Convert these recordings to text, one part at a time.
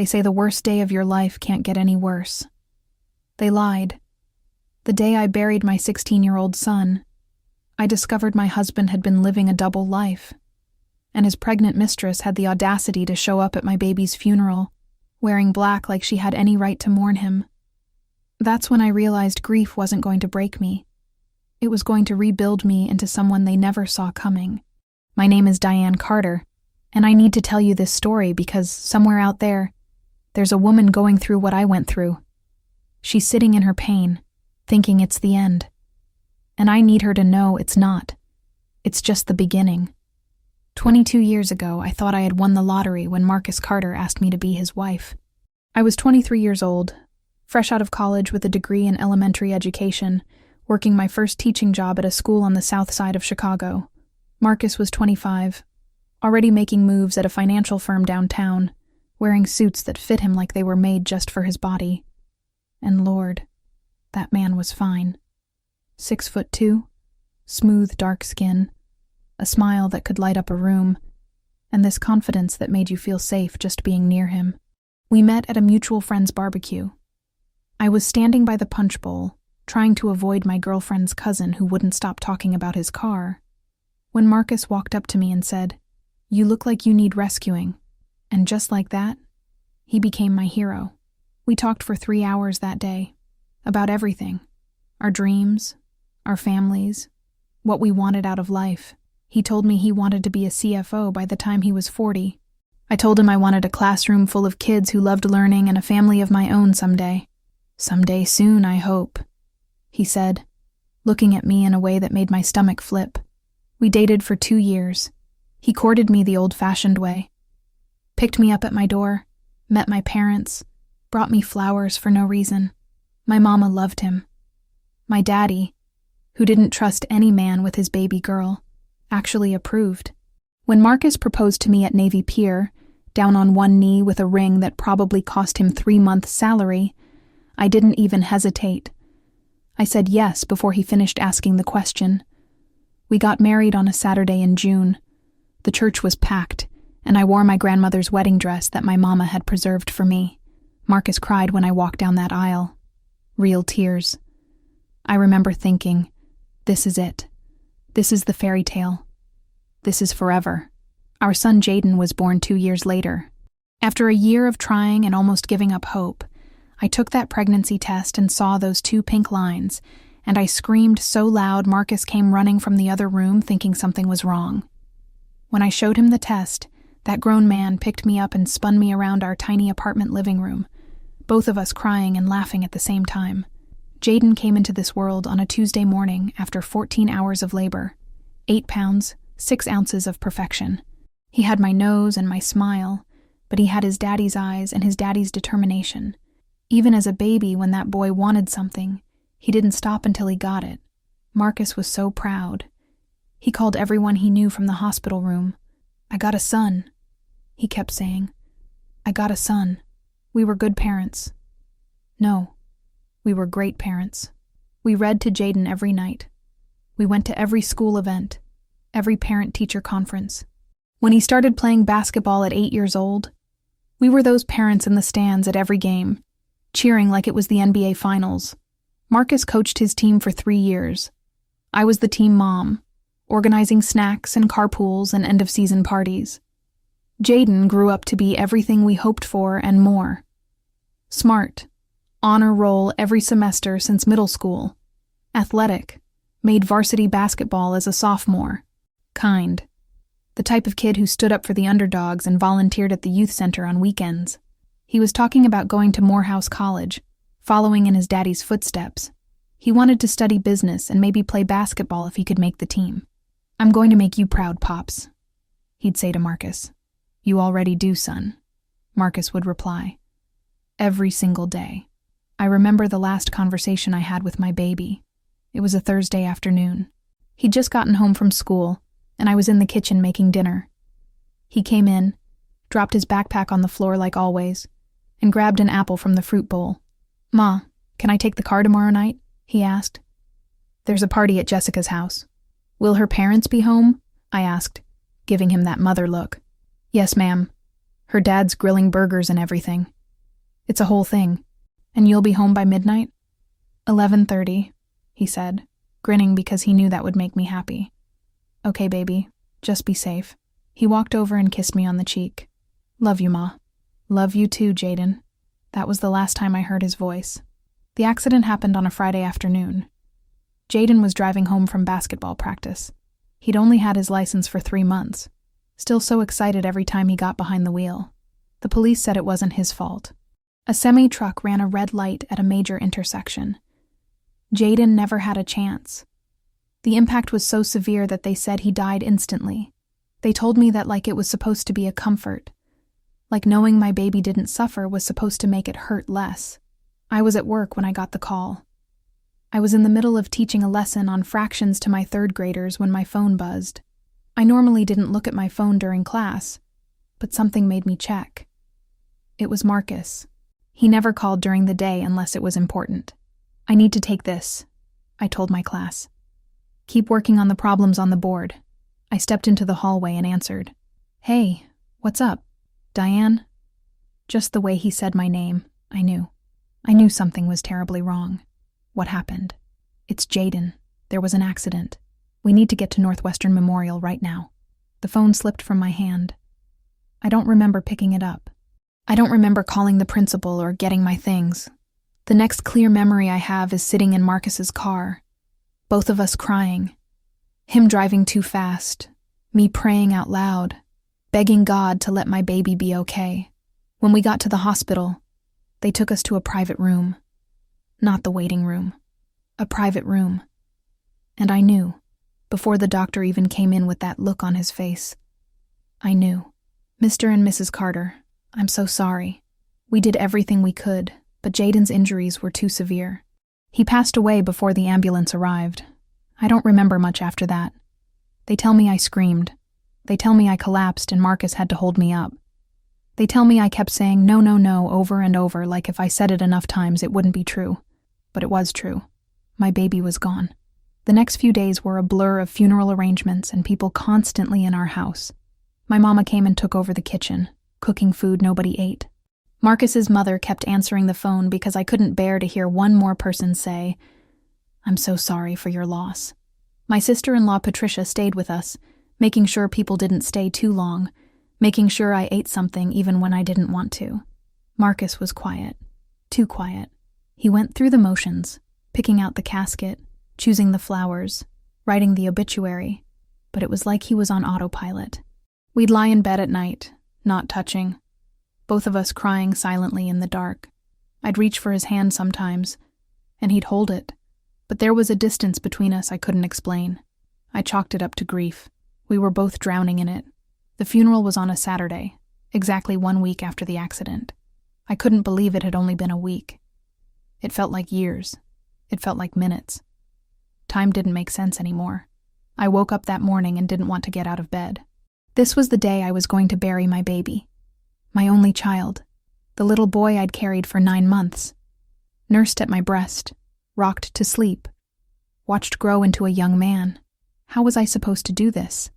They say the worst day of your life can't get any worse. They lied. The day I buried my 16-year-old son, I discovered my husband had been living a double life, and his pregnant mistress had the audacity to show up at my baby's funeral, wearing black like she had any right to mourn him. That's when I realized grief wasn't going to break me. It was going to rebuild me into someone they never saw coming. My name is Diane Carter, and I need to tell you this story because somewhere out there's a woman going through what I went through. She's sitting in her pain, thinking it's the end. And I need her to know it's not. It's just the beginning. 22 years ago, I thought I had won the lottery when Marcus Carter asked me to be his wife. I was 23 years old, fresh out of college with a degree in elementary education, working my first teaching job at a school on the south side of Chicago. Marcus was 25, already making moves at a financial firm downtown, wearing suits that fit him like they were made just for his body. And Lord, that man was fine. 6'2", smooth dark skin, a smile that could light up a room, and this confidence that made you feel safe just being near him. We met at a mutual friend's barbecue. I was standing by the punch bowl, trying to avoid my girlfriend's cousin who wouldn't stop talking about his car, when Marcus walked up to me and said, "You look like you need rescuing." And just like that, he became my hero. We talked for 3 hours that day, about everything, our dreams, our families, what we wanted out of life. He told me he wanted to be a CFO by the time he was 40. I told him I wanted a classroom full of kids who loved learning and a family of my own someday. "Someday soon, I hope," he said, looking at me in a way that made my stomach flip. We dated for 2 years. He courted me the old-fashioned way. Picked me up at my door, met my parents, brought me flowers for no reason. My mama loved him. My daddy, who didn't trust any man with his baby girl, actually approved. When Marcus proposed to me at Navy Pier, down on one knee with a ring that probably cost him 3 months' salary, I didn't even hesitate. I said yes before he finished asking the question. We got married on a Saturday in June. The church was packed, and I wore my grandmother's wedding dress that my mama had preserved for me. Marcus cried when I walked down that aisle. Real tears. I remember thinking, this is it. This is the fairy tale. This is forever. Our son Jaden was born 2 years later. After a year of trying and almost giving up hope, I took that pregnancy test and saw those 2 pink lines, and I screamed so loud Marcus came running from the other room thinking something was wrong. When I showed him the test, that grown man picked me up and spun me around our tiny apartment living room, both of us crying and laughing at the same time. Jaden came into this world on a Tuesday morning after 14 hours of labor, 8 pounds, 6 ounces of perfection. He had my nose and my smile, but he had his daddy's eyes and his daddy's determination. Even as a baby, when that boy wanted something, he didn't stop until he got it. Marcus was so proud. He called everyone he knew from the hospital room. "I got a son," he kept saying. "I got a son. We were good parents." No, we were great parents. We read to Jaden every night. We went to every school event, every parent-teacher conference. When he started playing basketball at 8 years old, we were those parents in the stands at every game, cheering like it was the NBA Finals. Marcus coached his team for 3 years. I was the team mom, organizing snacks and carpools and end-of-season parties. Jaden grew up to be everything we hoped for and more. Smart, honor roll every semester since middle school. Athletic, made varsity basketball as a sophomore. Kind, the type of kid who stood up for the underdogs and volunteered at the youth center on weekends. He was talking about going to Morehouse College, following in his daddy's footsteps. He wanted to study business and maybe play basketball if he could make the team. "I'm going to make you proud, Pops," he'd say to Marcus. "You already do, son," Marcus would reply. Every single day. I remember the last conversation I had with my baby. It was a Thursday afternoon. He'd just gotten home from school, and I was in the kitchen making dinner. He came in, dropped his backpack on the floor like always, and grabbed an apple from the fruit bowl. "Ma, can I take the car tomorrow night?" he asked. "There's a party at Jessica's house." "Will her parents be home?" I asked, giving him that mother look. "Yes, ma'am. Her dad's grilling burgers and everything. It's a whole thing. And you'll be home by midnight? 11:30, he said, grinning because he knew that would make me happy. Okay, baby, just be safe. He walked over and kissed me on the cheek. Love you, Ma. Love you too, Jaden. That was the last time I heard his voice. The accident happened on a Friday afternoon. Jaden was driving home from basketball practice. He'd only had his license for 3 months. Still so excited every time he got behind the wheel. The police said it wasn't his fault. A semi-truck ran a red light at a major intersection. Jaden never had a chance. The impact was so severe that they said he died instantly. They told me that like it was supposed to be a comfort. Like knowing my baby didn't suffer was supposed to make it hurt less. I was at work when I got the call. I was in the middle of teaching a lesson on fractions to my 3rd graders when my phone buzzed. I normally didn't look at my phone during class, but something made me check. It was Marcus. He never called during the day unless it was important. I need to take this, I told my class. Keep working on the problems on the board. I stepped into the hallway and answered. Hey, what's up? Diane? Just the way he said my name, I knew. I knew something was terribly wrong. What happened? It's Jaden. There was an accident. We need to get to Northwestern Memorial right now. The phone slipped from my hand. I don't remember picking it up. I don't remember calling the principal or getting my things. The next clear memory I have is sitting in Marcus's car. Both of us crying. Him driving too fast. Me praying out loud. Begging God to let my baby be okay. When we got to the hospital, they took us to a private room. Not the waiting room. A private room. And I knew, before the doctor even came in with that look on his face. I knew. Mr. and Mrs. Carter, I'm so sorry. We did everything we could, but Jaden's injuries were too severe. He passed away before the ambulance arrived. I don't remember much after that. They tell me I screamed. They tell me I collapsed and Marcus had to hold me up. They tell me I kept saying no, no, no over and over like if I said it enough times it wouldn't be true. But it was true. My baby was gone. The next few days were a blur of funeral arrangements and people constantly in our house. My mama came and took over the kitchen, cooking food nobody ate. Marcus's mother kept answering the phone because I couldn't bear to hear one more person say, I'm so sorry for your loss. My sister-in-law Patricia stayed with us, making sure people didn't stay too long, making sure I ate something even when I didn't want to. Marcus was quiet. Too quiet. He went through the motions, picking out the casket, choosing the flowers, writing the obituary, but it was like he was on autopilot. We'd lie in bed at night, not touching, both of us crying silently in the dark. I'd reach for his hand sometimes, and he'd hold it, but there was a distance between us I couldn't explain. I chalked it up to grief. We were both drowning in it. The funeral was on a Saturday, exactly 1 week after the accident. I couldn't believe it had only been a week. It felt like years. It felt like minutes. Time didn't make sense anymore. I woke up that morning and didn't want to get out of bed. This was the day I was going to bury my baby. My only child. The little boy I'd carried for 9 months. Nursed at my breast. Rocked to sleep. Watched grow into a young man. How was I supposed to do this?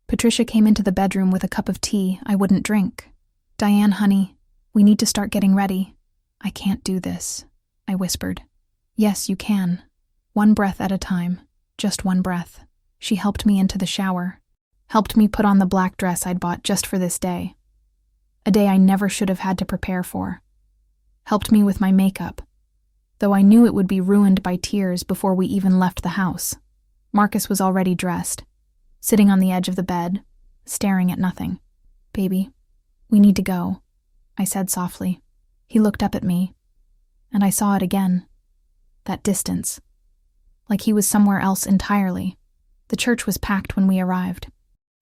Patricia came into the bedroom with a cup of tea I wouldn't drink. Diane, honey, we need to start getting ready. I can't do this, I whispered. Yes, you can. 1 breath at a time. Just 1 breath. She helped me into the shower. Helped me put on the black dress I'd bought just for this day. A day I never should have had to prepare for. Helped me with my makeup, though I knew it would be ruined by tears before we even left the house. Marcus was already dressed, sitting on the edge of the bed, staring at nothing. Baby, we need to go, I said softly. He looked up at me, and I saw it again. That distance. Like he was somewhere else entirely. The church was packed when we arrived.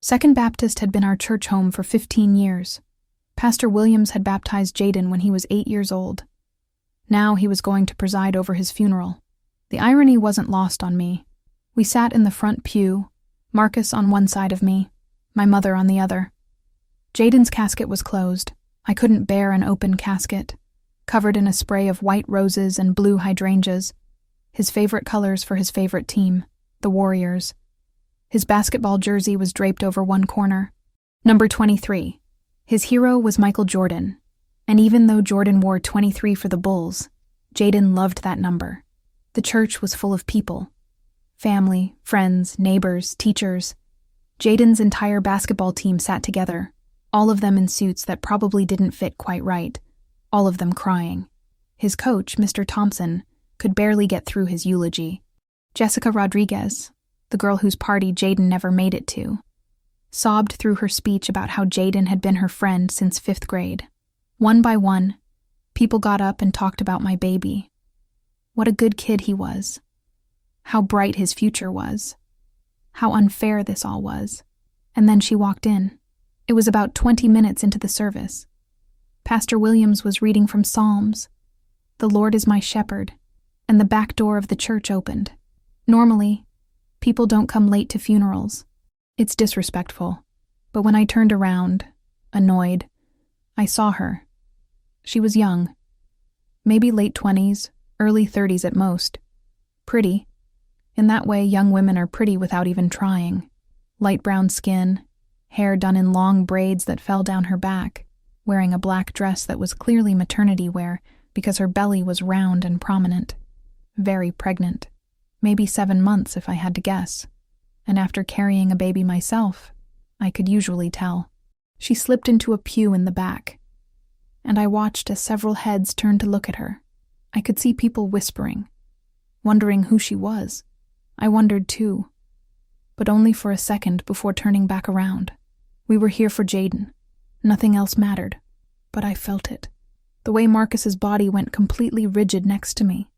Second Baptist had been our church home for 15 years. Pastor Williams had baptized Jaden when he was 8 years old. Now he was going to preside over his funeral. The irony wasn't lost on me. We sat in the front pew, Marcus on one side of me, my mother on the other. Jaden's casket was closed. I couldn't bear an open casket, covered in a spray of white roses and blue hydrangeas, his favorite colors for his favorite team, the Warriors. His basketball jersey was draped over one corner. Number 23. His hero was Michael Jordan, and even though Jordan wore 23 for the Bulls, Jaden loved that number. The church was full of people. Family, friends, neighbors, teachers. Jaden's entire basketball team sat together, all of them in suits that probably didn't fit quite right, all of them crying. His coach, Mr. Thompson, could barely get through his eulogy. Jessica Rodriguez, the girl whose party Jaden never made it to, sobbed through her speech about how Jaden had been her friend since 5th grade. One by one, people got up and talked about my baby. What a good kid he was. How bright his future was. How unfair this all was. And then she walked in. It was about 20 minutes into the service. Pastor Williams was reading from Psalms. "The Lord is my shepherd," and the back door of the church opened. Normally, people don't come late to funerals. It's disrespectful. But when I turned around, annoyed, I saw her. She was young. Maybe late 20s, early 30s at most. Pretty. In that way, young women are pretty without even trying. Light brown skin, hair done in long braids that fell down her back, wearing a black dress that was clearly maternity wear because her belly was round and prominent. Very pregnant. Maybe 7 months if I had to guess. And after carrying a baby myself, I could usually tell. She slipped into a pew in the back, and I watched as several heads turned to look at her. I could see people whispering, wondering who she was. I wondered too, but only for a second before turning back around. We were here for Jaden. Nothing else mattered, but I felt it. The way Marcus's body went completely rigid next to me.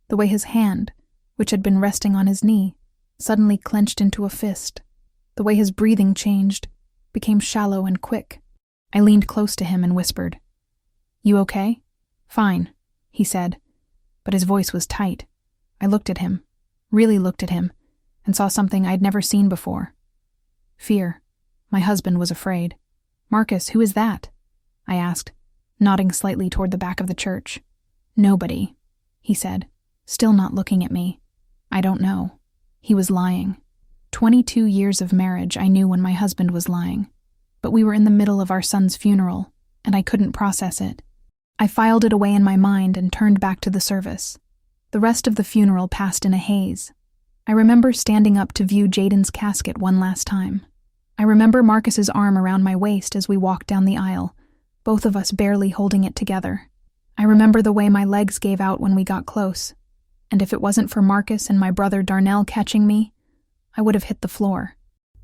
The way his hand, which had been resting on his knee, suddenly clenched into a fist. The way his breathing changed, became shallow and quick. I leaned close to him and whispered, "You okay?" "Fine," he said, but his voice was tight. I looked at him, really looked at him, and saw something I'd never seen before. Fear. My husband was afraid. "Marcus, who is that?" I asked, nodding slightly toward the back of the church. "Nobody," he said, still not looking at me. "I don't know." He was lying. 22 years of marriage, I knew when my husband was lying. But we were in the middle of our son's funeral, and I couldn't process it. I filed it away in my mind and turned back to the service. The rest of the funeral passed in a haze. I remember standing up to view Jaden's casket one last time. I remember Marcus's arm around my waist as we walked down the aisle, both of us barely holding it together. I remember the way my legs gave out when we got close, and if it wasn't for Marcus and my brother Darnell catching me, I would have hit the floor.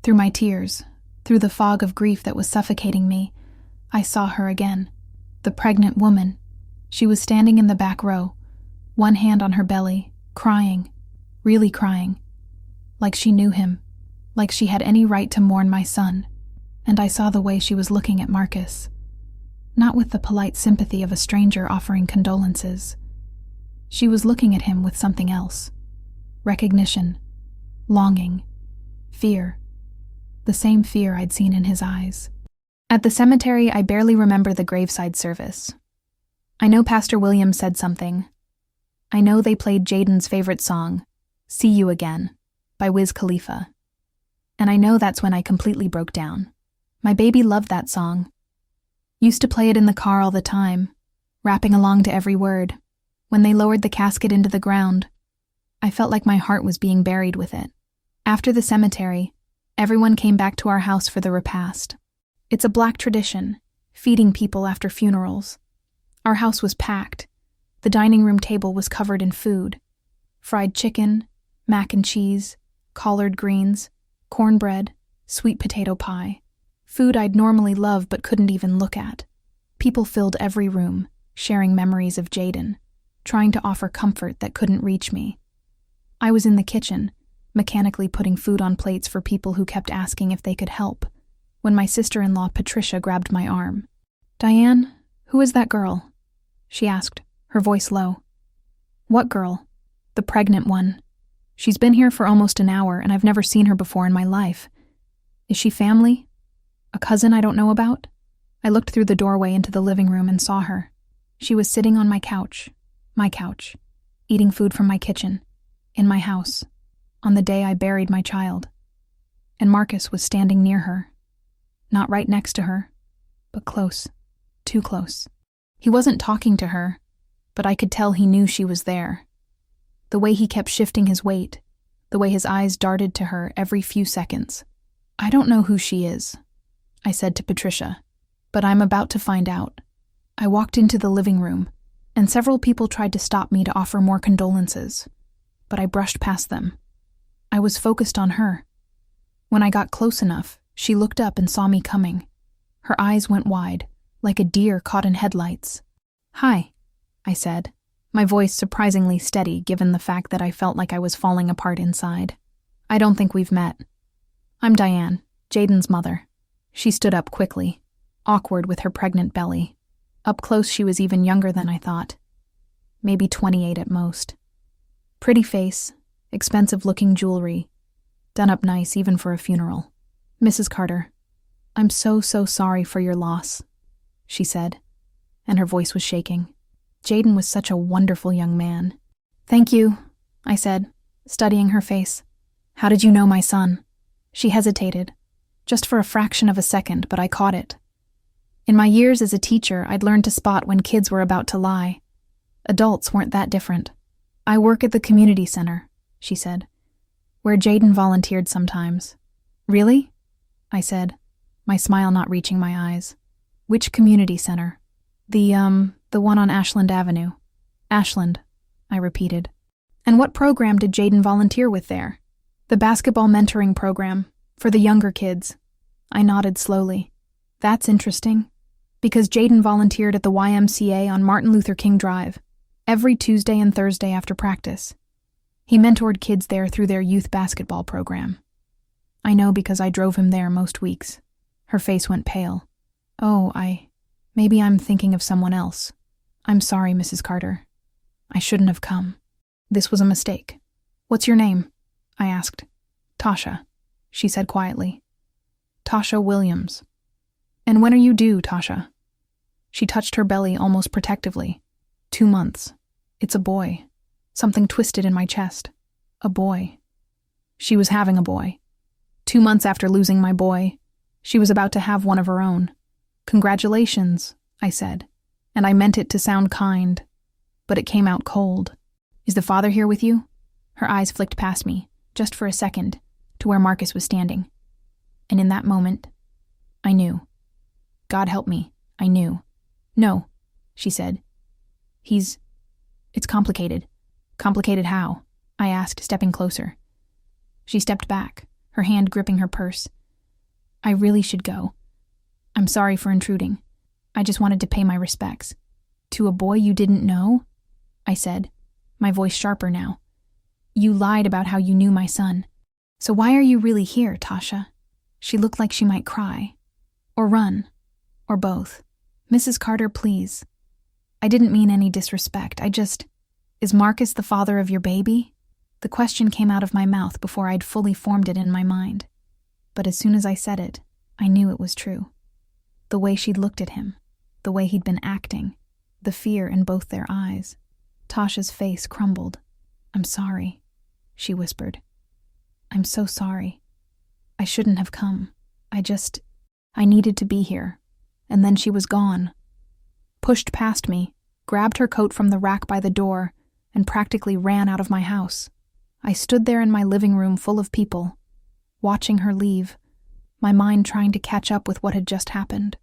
Through my tears, through the fog of grief that was suffocating me, I saw her again. The pregnant woman. She was standing in the back row, one hand on her belly, crying, really crying, like she knew him, like she had any right to mourn my son. And I saw the way she was looking at Marcus, not with the polite sympathy of a stranger offering condolences. She was looking at him with something else. Recognition, longing, fear. The same fear I'd seen in his eyes. At the cemetery, I barely remember the graveside service. I know Pastor Williams said something. I know they played Jaden's favorite song, "See You Again," by Wiz Khalifa. And I know that's when I completely broke down. My baby loved that song. Used to play it in the car all the time, rapping along to every word. When they lowered the casket into the ground, I felt like my heart was being buried with it. After the cemetery, everyone came back to our house for the repast. It's a Black tradition, feeding people after funerals. Our house was packed. The dining room table was covered in food. Fried chicken, mac and cheese, collard greens, cornbread, sweet potato pie. Food I'd normally love but couldn't even look at. People filled every room, sharing memories of Jaden, trying to offer comfort that couldn't reach me. I was in the kitchen, mechanically putting food on plates for people who kept asking if they could help, when my sister-in-law Patricia grabbed my arm. "Diane, who is that girl?" she asked, her voice low. "What girl?" "The pregnant one. She's been here for almost an hour, and I've never seen her before in my life. Is she family? A cousin I don't know about?" I looked through the doorway into the living room and saw her. She was sitting on my couch, eating food from my kitchen, in my house, on the day I buried my child. And Marcus was standing near her. Not right next to her, but close, too close. He wasn't talking to her, but I could tell he knew she was there. The way he kept shifting his weight, the way his eyes darted to her every few seconds. "I don't know who she is," I said to Patricia, "but I'm about to find out." I walked into the living room, and several people tried to stop me to offer more condolences, but I brushed past them. I was focused on her. When I got close enough, she looked up and saw me coming. Her eyes went wide, like a deer caught in headlights. "Hi," I said, my voice surprisingly steady given the fact that I felt like I was falling apart inside. "I don't think we've met. I'm Diane, Jaden's mother." She stood up quickly, awkward with her pregnant belly. Up close she was even younger than I thought. Maybe 28 at most. Pretty face, expensive-looking jewelry, done up nice even for a funeral. "Mrs. Carter, I'm so sorry for your loss," she said, and her voice was shaking. "Jaden was such a wonderful young man." "Thank you," I said, studying her face. "How did you know my son?" She hesitated, just for a fraction of a second, but I caught it. In my years as a teacher, I'd learned to spot when kids were about to lie. Adults weren't that different. "I work at the community center," she said, "where Jaden volunteered sometimes." "Really?" I said, my smile not reaching my eyes. "Which community center?" The one on Ashland Avenue." "Ashland," I repeated. "And what program did Jaden volunteer with there?" "The basketball mentoring program, for the younger kids." I nodded slowly. "That's interesting, because Jaden volunteered at the YMCA on Martin Luther King Drive, every Tuesday and Thursday after practice. He mentored kids there through their youth basketball program. I know because I drove him there most weeks." Her face went pale. "Oh, maybe I'm thinking of someone else. I'm sorry, Mrs. Carter. I shouldn't have come. This was a mistake." "What's your name?" I asked. "Tasha," she said quietly. "Tasha Williams." "And when are you due, Tasha?" She touched her belly almost protectively. 2 months. It's a boy. Something twisted in my chest. A boy. She was having a boy. 2 months after losing my boy, she was about to have one of her own. "Congratulations," I said, and I meant it to sound kind, but it came out cold. "Is the father here with you?" Her eyes flicked past me, just for a second, to where Marcus was standing. And in that moment, I knew. God help me, I knew. "No," she said. It's complicated." "Complicated how?" I asked, stepping closer. She stepped back, her hand gripping her purse. "I really should go. I'm sorry for intruding. I just wanted to pay my respects." "To a boy you didn't know?" I said, my voice sharper now. "You lied about how you knew my son. So why are you really here, Tasha?" She looked like she might cry. Or run. Or both. "Mrs. Carter, please. I didn't mean any disrespect. Is Marcus the father of your baby?" The question came out of my mouth before I'd fully formed it in my mind. But as soon as I said it, I knew it was true. The way she'd looked at him, the way he'd been acting, the fear in both their eyes. Tasha's face crumbled. "I'm sorry," she whispered. "I'm so sorry. I shouldn't have come. I needed to be here." And then she was gone. Pushed past me, grabbed her coat from the rack by the door, and practically ran out of my house. I stood there in my living room full of people, watching her leave, my mind trying to catch up with what had just happened.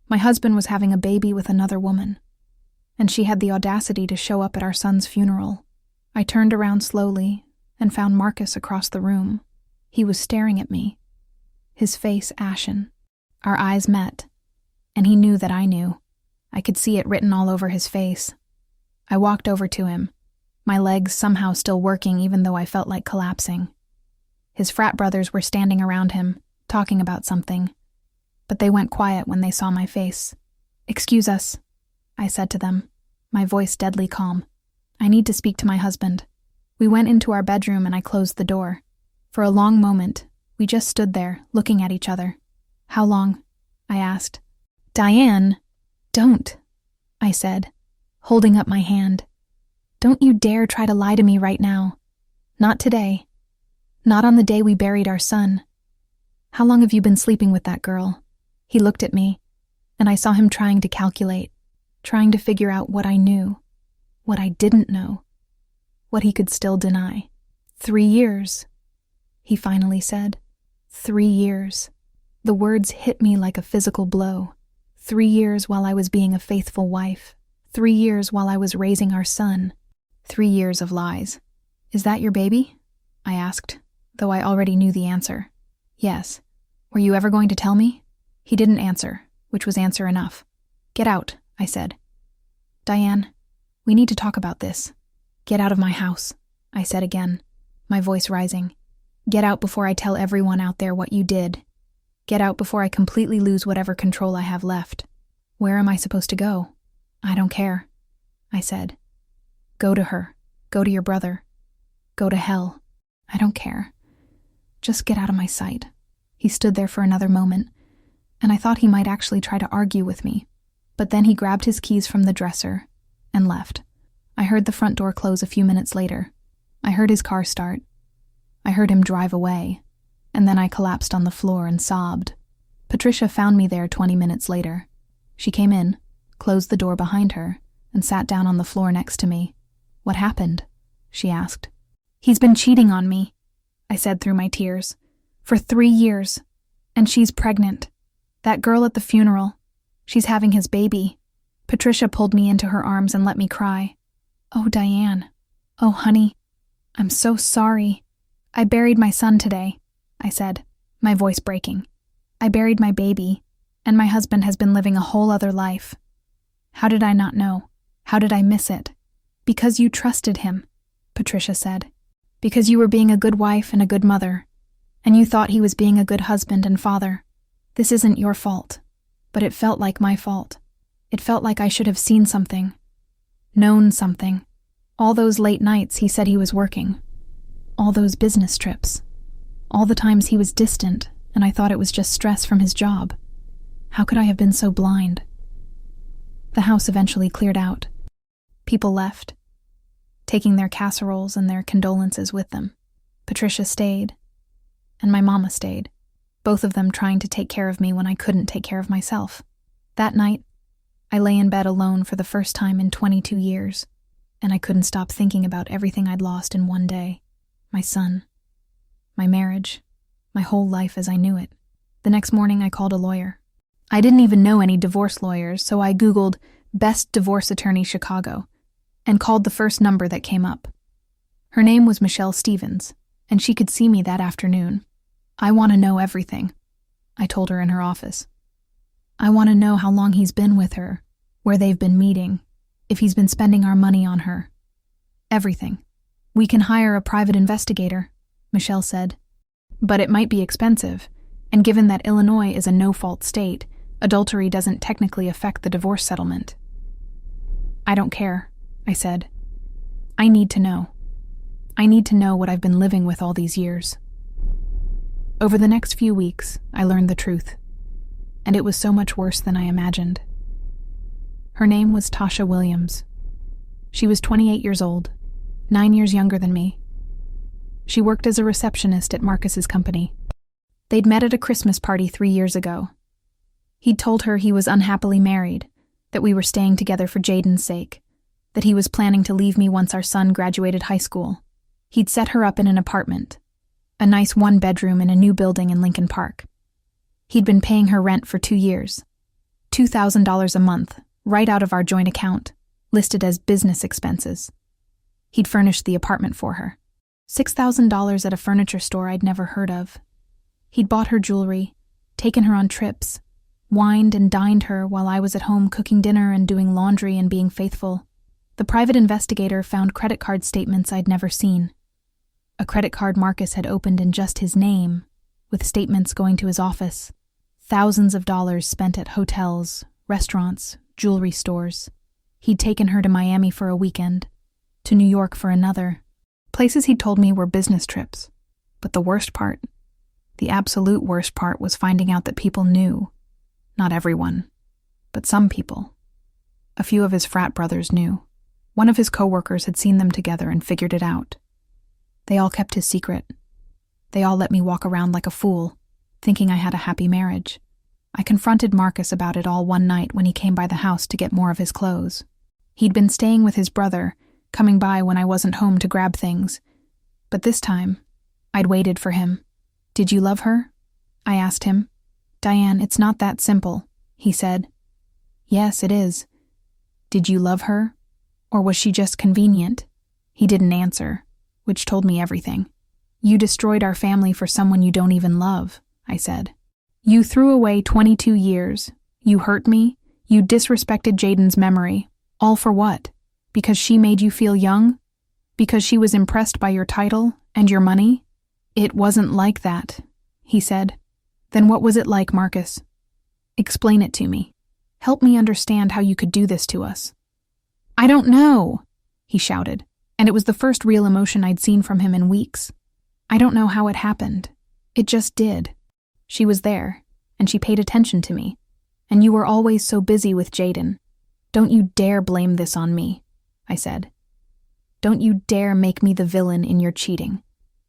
My husband was having a baby with another woman, and she had the audacity to show up at our son's funeral. I turned around slowly and found Marcus across the room. He was staring at me, his face ashen. Our eyes met, and he knew that I knew. I could see it written all over his face. I walked over to him, my legs somehow still working even though I felt like collapsing. His frat brothers were standing around him, talking about something, but they went quiet when they saw my face. "Excuse us," I said to them, my voice deadly calm. "I need to speak to my husband." We went into our bedroom and I closed the door. For a long moment, we just stood there, looking at each other. "How long?" I asked. "Diane, don't," I said, holding up my hand. "Don't you dare try to lie to me right now. Not today. Not on the day we buried our son. How long have you been sleeping with that girl?" He looked at me, and I saw him trying to calculate, trying to figure out what I knew, what I didn't know, what he could still deny. 3 years, he finally said. 3 years. The words hit me like a physical blow. 3 years while I was being a faithful wife. 3 years while I was raising our son. 3 years of lies. "Is that your baby?" I asked, though I already knew the answer. "Yes. Were you ever going to tell me?" He didn't answer, which was answer enough. "Get out," I said. "Diane, we need to talk about this." "Get out of my house," I said again, my voice rising. "Get out before I tell everyone out there what you did. Get out before I completely lose whatever control I have left." "Where am I supposed to go?" "I don't care," I said. "Go to her. Go to your brother. Go to hell. I don't care. Just get out of my sight." He stood there for another moment, and I thought he might actually try to argue with me. But then he grabbed his keys from the dresser and left. I heard the front door close a few minutes later. I heard his car start. I heard him drive away, and then I collapsed on the floor and sobbed. Patricia found me there 20 minutes later. She came in, closed the door behind her, and sat down on the floor next to me. "What happened?" she asked. "He's been cheating on me," I said through my tears. "For 3 years. And she's pregnant. That girl at the funeral. She's having his baby." Patricia pulled me into her arms and let me cry. "Oh, Diane. Oh, honey. I'm so sorry. I buried my son today," I said, my voice breaking. "I buried my baby, and my husband has been living a whole other life. How did I not know? How did I miss it?" "Because you trusted him," Patricia said. "Because you were being a good wife and a good mother, and you thought he was being a good husband and father. This isn't your fault, but it felt like my fault. It felt like I should have seen something, known something. All those late nights he said he was working. All those business trips. All the times he was distant, and I thought it was just stress from his job. How could I have been so blind?" The house eventually cleared out. People left, taking their casseroles and their condolences with them. Patricia stayed, and my mama stayed, both of them trying to take care of me when I couldn't take care of myself. That night, I lay in bed alone for the first time in 22 years, and I couldn't stop thinking about everything I'd lost in one day. My son, my marriage, my whole life as I knew it. The next morning I called a lawyer. I didn't even know any divorce lawyers, so I Googled Best Divorce Attorney Chicago and called the first number that came up. Her name was Michelle Stevens, and she could see me that afternoon. "I want to know everything," I told her in her office. "I want to know how long he's been with her, where they've been meeting, if he's been spending our money on her. Everything. We can hire a private investigator," Michelle said. "But it might be expensive, and given that Illinois is a no-fault state, adultery doesn't technically affect the divorce settlement." "I don't care," I said. "I need to know. I need to know what I've been living with all these years." Over the next few weeks, I learned the truth, and it was so much worse than I imagined. Her name was Tasha Williams. She was 28 years old, 9 years younger than me. She worked as a receptionist at Marcus's company. They'd met at a Christmas party 3 years ago. He'd told her he was unhappily married, that we were staying together for Jaden's sake, that he was planning to leave me once our son graduated high school. He'd set her up in an apartment, a nice 1-bedroom in a new building in Lincoln Park. He'd been paying her rent for 2 years, $2,000 a month, right out of our joint account, listed as business expenses. He'd furnished the apartment for her. $6,000 at a furniture store I'd never heard of. He'd bought her jewelry, taken her on trips, wined and dined her while I was at home cooking dinner and doing laundry and being faithful. The private investigator found credit card statements I'd never seen. A credit card Marcus had opened in just his name, with statements going to his office. Thousands of dollars spent at hotels, restaurants, jewelry stores. He'd taken her to Miami for a weekend, to New York for another. Places he'd told me were business trips. But the worst part, the absolute worst part, was finding out that people knew. Not everyone, but some people. A few of his frat brothers knew. One of his coworkers had seen them together and figured it out. They all kept his secret. They all let me walk around like a fool, thinking I had a happy marriage. I confronted Marcus about it all one night when he came by the house to get more of his clothes. He'd been staying with his brother, coming by when I wasn't home to grab things. But this time, I'd waited for him. "Did you love her?" I asked him. "Diane, it's not that simple," he said. "Yes, it is. Did you love her? Or was she just convenient?" He didn't answer, which told me everything. "You destroyed our family for someone you don't even love," I said. "You threw away 22 years. You hurt me. You disrespected Jaden's memory. All for what? Because she made you feel young? Because she was impressed by your title and your money?" "It wasn't like that," he said. "Then what was it like, Marcus? Explain it to me. Help me understand how you could do this to us." "I don't know," he shouted, and it was the first real emotion I'd seen from him in weeks. "I don't know how it happened. It just did. She was there, and she paid attention to me, and you were always so busy with Jaden. Don't you dare blame this on me," I said. "Don't you dare make me the villain in your cheating."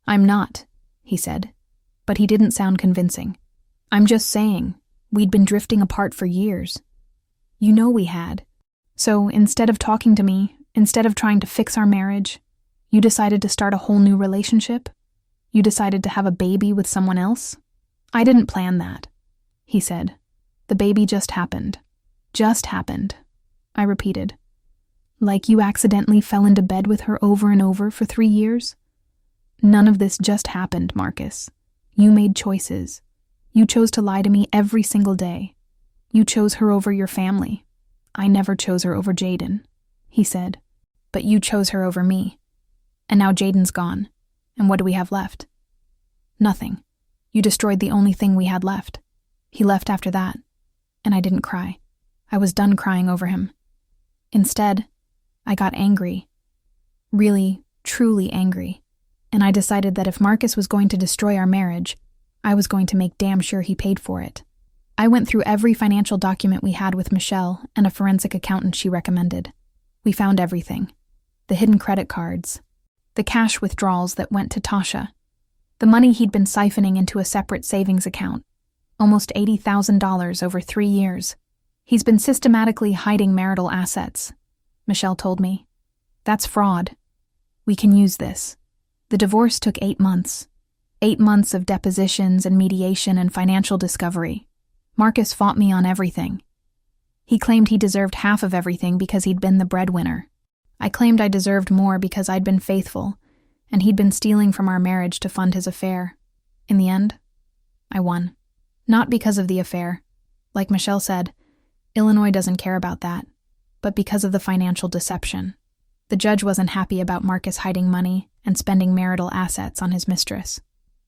"I'm not," he said, but he didn't sound convincing. "I'm just saying, we'd been drifting apart for years. You know we had. So instead of talking to me, instead of trying to fix our marriage, you decided to start a whole new relationship? You decided to have a baby with someone else? I didn't plan that," he said. "The baby just happened." "Just happened," I repeated. "Like you accidentally fell into bed with her over and over for 3 years? None of this just happened, Marcus. You made choices. You chose to lie to me every single day. You chose her over your family. I never chose her over Jaden," he said. "But you chose her over me. And now Jaden's gone. And what do we have left? Nothing. You destroyed the only thing we had left. He left after that. And I didn't cry. I was done crying over him. Instead, I got angry. Really, truly angry. And I decided that if Marcus was going to destroy our marriage, I was going to make damn sure he paid for it. I went through every financial document we had with Michelle and a forensic accountant she recommended. We found everything. The hidden credit cards. The cash withdrawals that went to Tasha. The money he'd been siphoning into a separate savings account. Almost $80,000 over 3 years. He's been systematically hiding marital assets, Michelle told me. "That's fraud. We can use this." The divorce took 8 months. 8 months of depositions and mediation and financial discovery. Marcus fought me on everything. He claimed he deserved half of everything because he'd been the breadwinner. I claimed I deserved more because I'd been faithful, and he'd been stealing from our marriage to fund his affair. In the end, I won. Not because of the affair. Like Michelle said, Illinois doesn't care about that, but because of the financial deception. The judge wasn't happy about Marcus hiding money and spending marital assets on his mistress.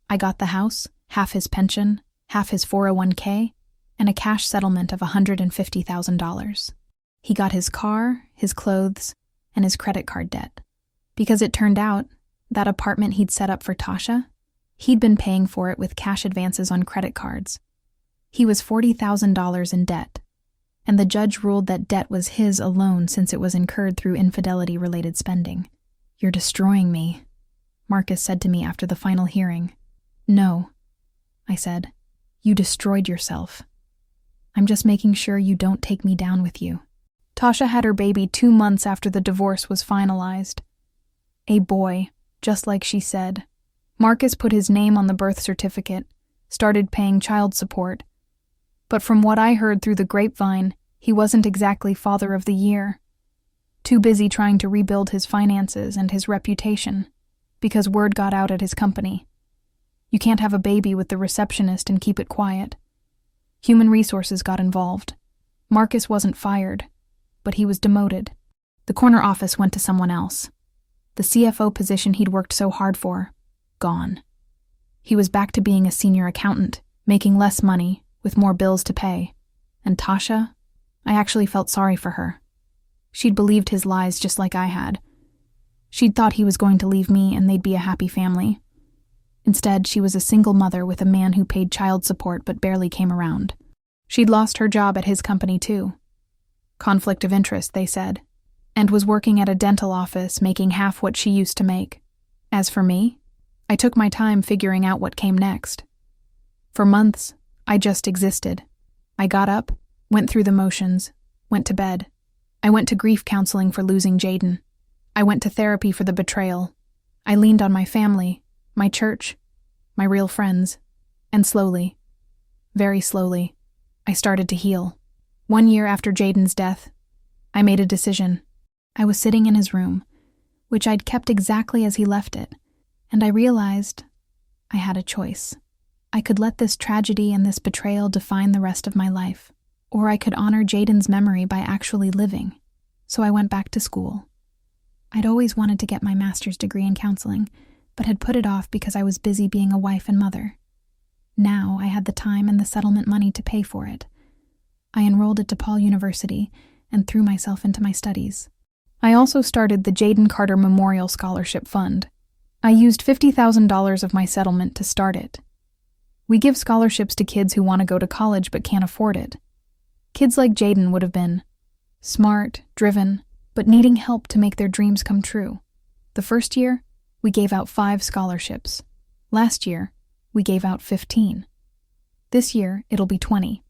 I got the house, half his pension, half his 401k, and a cash settlement of $150,000. He got his car, his clothes, and his credit card debt. Because it turned out, that apartment he'd set up for Tasha, he'd been paying for it with cash advances on credit cards. He was $40,000 in debt, and the judge ruled that debt was his alone since it was incurred through infidelity-related spending. "You're destroying me," Marcus said to me after the final hearing. "No," I said. "You destroyed yourself. I'm just making sure you don't take me down with you." Tasha had her baby 2 months after the divorce was finalized. A boy, just like she said. Marcus put his name on the birth certificate, started paying child support. But from what I heard through the grapevine, he wasn't exactly father of the year. Too busy trying to rebuild his finances and his reputation, because word got out at his company. You can't have a baby with the receptionist and keep it quiet. Human resources got involved. Marcus wasn't fired, but he was demoted. The corner office went to someone else. The CFO position he'd worked so hard for, gone. He was back to being a senior accountant, making less money, with more bills to pay. And Tasha? I actually felt sorry for her. She'd believed his lies just like I had. She'd thought he was going to leave me and they'd be a happy family. Instead, she was a single mother with a man who paid child support but barely came around. She'd lost her job at his company too. Conflict of interest, they said, and was working at a dental office making half what she used to make. As for me, I took my time figuring out what came next. For months, I just existed. I got up, went through the motions, went to bed. I went to grief counseling for losing Jaden. I went to therapy for the betrayal. I leaned on my family, my church, my real friends, and slowly, very slowly, I started to heal. 1 year after Jaden's death, I made a decision. I was sitting in his room, which I'd kept exactly as he left it, and I realized I had a choice. I could let this tragedy and this betrayal define the rest of my life, or I could honor Jaden's memory by actually living. So I went back to school. I'd always wanted to get my master's degree in counseling, but had put it off because I was busy being a wife and mother. Now I had the time and the settlement money to pay for it. I enrolled at DePaul University and threw myself into my studies. I also started the Jaden Carter Memorial Scholarship Fund. I used $50,000 of my settlement to start it. We give scholarships to kids who want to go to college but can't afford it. Kids like Jaden would have been smart, driven, but needing help to make their dreams come true. The first year, we gave out 5 scholarships. Last year, we gave out 15. This year, it'll be 20.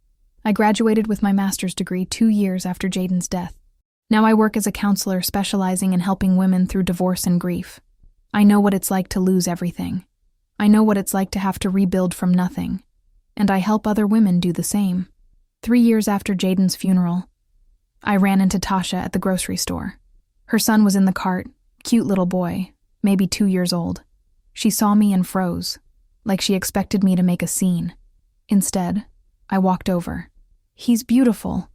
I graduated with my master's degree 2 years after Jaden's death. Now I work as a counselor specializing in helping women through divorce and grief. I know what it's like to lose everything. I know what it's like to have to rebuild from nothing. And I help other women do the same. 3 years after Jaden's funeral, I ran into Tasha at the grocery store. Her son was in the cart, cute little boy, maybe 2 years old. She saw me and froze, like she expected me to make a scene. Instead, I walked over. "He's beautiful,"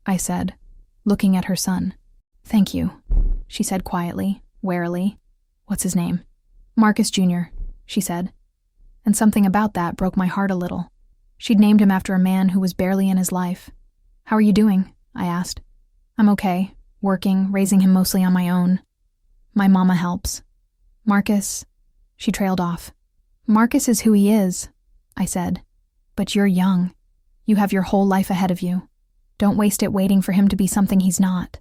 I said, looking at her son. "Thank you," she said quietly, warily. "What's his name?" "Marcus Jr.," she said. And something about that broke my heart a little. She'd named him after a man who was barely in his life. "How are you doing?" I asked. "I'm okay, working, raising him mostly on my own. My mama helps." "Marcus," she trailed off. "Marcus is who he is," I said. "But you're young. You have your whole life ahead of you. Don't waste it waiting for him to be something he's not."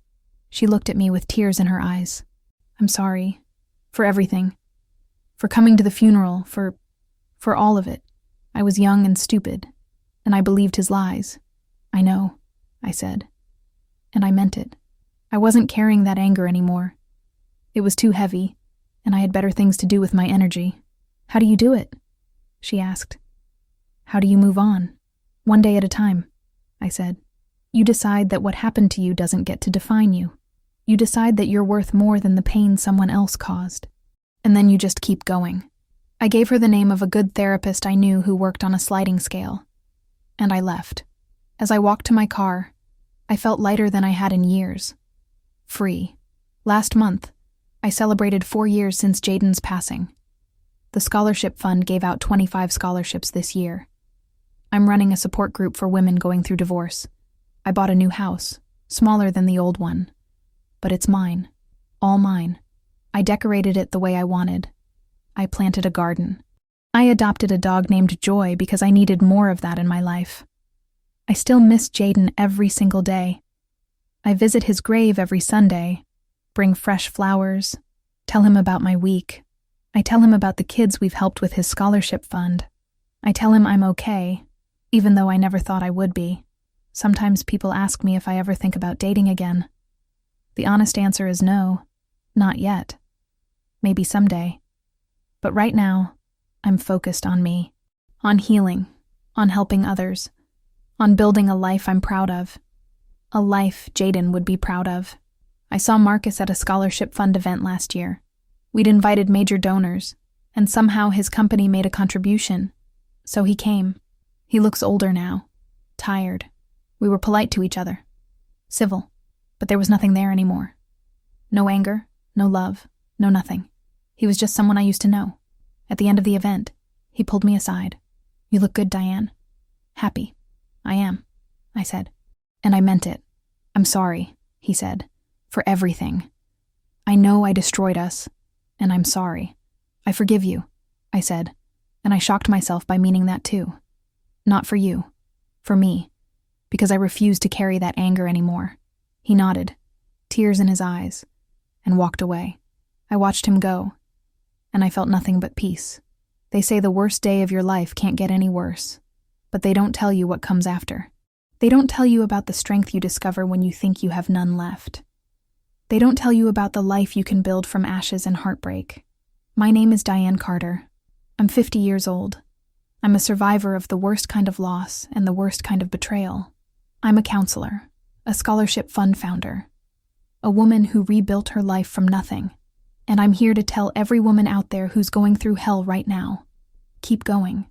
She looked at me with tears in her eyes. "I'm sorry. For everything. For coming to the funeral, for all of it. I was young and stupid, and I believed his lies." "I know," I said. And I meant it. I wasn't carrying that anger anymore. It was too heavy, and I had better things to do with my energy. "How do you do it?" she asked. "How do you move on?" "One day at a time," I said. "You decide that what happened to you doesn't get to define you. You decide that you're worth more than the pain someone else caused. And then you just keep going." I gave her the name of a good therapist I knew who worked on a sliding scale. And I left. As I walked to my car, I felt lighter than I had in years. Free. Last month, I celebrated 4 years since Jaden's passing. The scholarship fund gave out 25 scholarships this year. I'm running a support group for women going through divorce. I bought a new house, smaller than the old one. But it's mine. All mine. I decorated it the way I wanted. I planted a garden. I adopted a dog named Joy because I needed more of that in my life. I still miss Jaden every single day. I visit his grave every Sunday, bring fresh flowers, tell him about my week. I tell him about the kids we've helped with his scholarship fund. I tell him I'm okay, even though I never thought I would be. Sometimes people ask me if I ever think about dating again. The honest answer is no, not yet. Maybe someday. But right now, I'm focused on me, on healing, on helping others, on building a life I'm proud of. A life Jaden would be proud of. I saw Marcus at a scholarship fund event last year. We'd invited major donors, and somehow his company made a contribution. So he came. He looks older now, tired. We were polite to each other, civil, but there was nothing there anymore. No anger, no love, no nothing. He was just someone I used to know. At the end of the event, he pulled me aside. "You look good, Diane." "Happy." "I am," I said. And I meant it. "I'm sorry," he said, "for everything. I know I destroyed us, and I'm sorry. I forgive you," I said, and I shocked myself by meaning that too. Not for you, for me, because I refused to carry that anger anymore. He nodded, tears in his eyes, and walked away. I watched him go, and I felt nothing but peace. They say the worst day of your life can't get any worse, but they don't tell you what comes after. They don't tell you about the strength you discover when you think you have none left. They don't tell you about the life you can build from ashes and heartbreak. My name is Diane Carter. I'm 50 years old. I'm a survivor of the worst kind of loss and the worst kind of betrayal. I'm a counselor, a scholarship fund founder, a woman who rebuilt her life from nothing. And I'm here to tell every woman out there who's going through hell right now, keep going.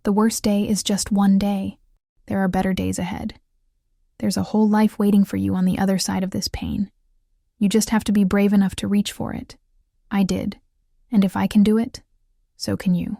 The worst day is just one day. There are better days ahead. There's a whole life waiting for you on the other side of this pain. You just have to be brave enough to reach for it. I did. And if I can do it, so can you.